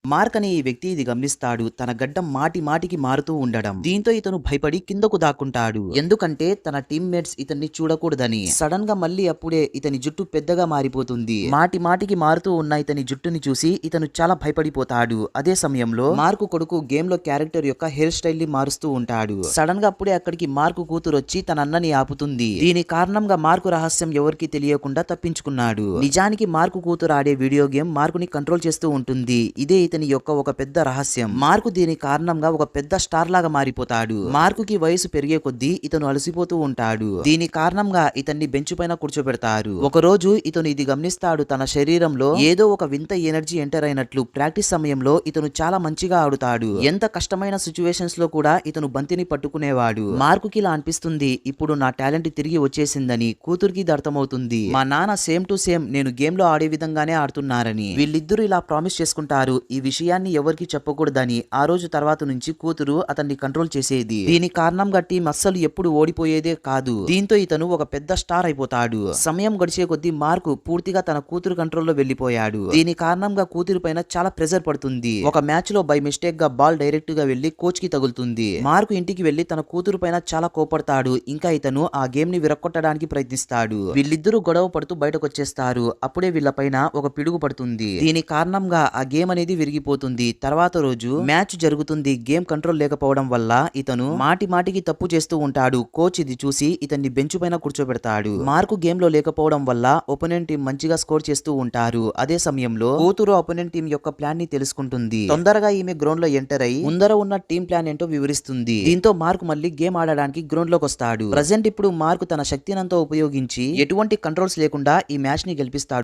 Mark అనే ఈ వ్యక్తి ఇది గమనిస్తాడు. తన గడ్డం మాటి మాటికి మారుతూ ఉండడం. దీంతో ఇతను భయపడి కిందకు దాక్కుంటాడు. ఎందుకంటే తన టీమ్మేట్స్ ఇతన్ని చూడకూడదని. సడన్ గా మళ్ళీ అప్పుడే ఇతని జుట్టు పెద్దగా మారిపోతుంది. మాటి మాటికి మారుతూ ఉన్న ఇతని జుట్టుని చూసి ఇతను చాలా భయపడిపోతాడు. అదే సమయంలో మార్కు కొడుకు గేమ్ లో క్యారెక్టర్ యొక్క హెయిర్ స్టైల్ ని మారుస్తూ ఉంటాడు. సడన్ గా అప్పుడే అక్కడికి మార్కు కూతురు వచ్చి తన అన్నని ఆపుతుంది. దీని కారణంగా మార్కు రహస్యం ఎవరికి తెలియకుండా తప్పించుకున్నాడు. నిజానికి మార్కు కూతురు ఆడే వీడియో గేమ్ మార్కుని కంట్రోల్ చేస్తూ ఉంటుంది. ఇదే ఇతని యొక్క ఒక పెద్ద రహస్యం. మార్కు దీని కారణంగా ఒక పెద్ద స్టార్ లాగా మారిపోతాడు. మార్కుకి వయసు పెరిగే కొద్దీ ఇతను అలసిపోతూ ఉంటాడు. దీని కారణంగా ఇతన్ని బెంచ్ పైన కూర్చోబెడతారు. ఒక రోజు ఇతను ఇది గమనిస్తాడు. తన శరీరంలో ఏదో ఒక వింత ఎనర్జీ ఎంటర్ అయినట్లు. ప్రాక్టీస్ సమయంలో ఇతను చాలా మంచిగా ఆడుతాడు. ఎంత కష్టమైన సిచ్యువేషన్స్ లో కూడా ఇతను బంతిని పట్టుకునేవాడు. మార్కుకి ఇలా అనిపిస్తుంది, ఇప్పుడు నా టాలెంట్ తిరిగి వచ్చేసిందని. కూతురికి ఇది అర్థమవుతుంది. మా నాన్న సేమ్ టు సేమ్ నేను గేమ్ లో ఆడే విధంగానే ఆడుతున్నారని. వీళ్ళిద్దరూ ఇలా ప్రామిస్ చేసుకుంటారు. ఈ విషయాన్ని ఎవరికి చెప్పకూడదని. ఆ రోజు తర్వాత నుంచి కూతురు అతన్ని కంట్రోల్ చేసేది. దీని కారణంగా టీం అస్సలు ఎప్పుడు ఓడిపోయేదే కాదు. దీంతో ఇతను ఒక పెద్ద స్టార్ అయిపోతాడు. సమయం గడిచే కొద్దీ మార్కు పూర్తిగా తన కూతురు కంట్రోల్లో వెళ్లిపోయాడు. దీని కారణంగా కూతురు పైన చాలా ప్రెజర్ పడుతుంది. ఒక మ్యాచ్ లో బై మిస్టేక్ గా బాల్ డైరెక్ట్ గా వెళ్లి కోచ్ కి తగులుతుంది. మార్కు ఇంటికి వెళ్లి తన కూతురు పైన చాలా కోపడతాడు. ఇంకా ఇతను ఆ గేమ్ ని విరక్కొట్టడానికి ప్రయత్నిస్తాడు. వీళ్ళిద్దరూ గొడవ పడుతూ బయటకు వచ్చేస్తారు. అప్పుడే వీళ్ళ పైన ఒక పిడుగు పడుతుంది. దీని కారణంగా ఆ గేమ్ అనేది విరిగిపోతుంది. తర్వాత రోజు మ్యాచ్ జరుగుతుంది. గేమ్ కంట్రోల్ లేకపోవడం వల్ల ఇతను మాటి మాటికి తప్పు చేస్తూ ఉంటాడు. కోచ్ ఇది చూసి ఇతన్ని బెంచ్ పైన కూర్చోబెడతాడు. మార్కు గేమ్ లో లేకపోవడం వల్ల ఒపోనెంట్ టీం మంచిగా స్కోర్ చేస్తూ ఉంటారు. అదే సమయంలో కూతురు ఒపోనెంట్ టీం యొక్క ప్లాన్ ని తెలుసుకుంటుంది. తొందరగా ఈమె గ్రౌండ్ లో ఎంటర్ అయి ముందర ఉన్న టీం ప్లాన్ ఏంటో వివరిస్తుంది. దీంతో మార్కు మళ్ళీ గేమ్ ఆడడానికి గ్రౌండ్ లోకి వస్తాడు. ప్రజెంట్ ఇప్పుడు మార్కు తన శక్తినంతా ఉపయోగించి ఎటువంటి కంట్రోల్స్ లేకుండా ఈ మ్యాచ్ ని గెలిపిస్తాడు.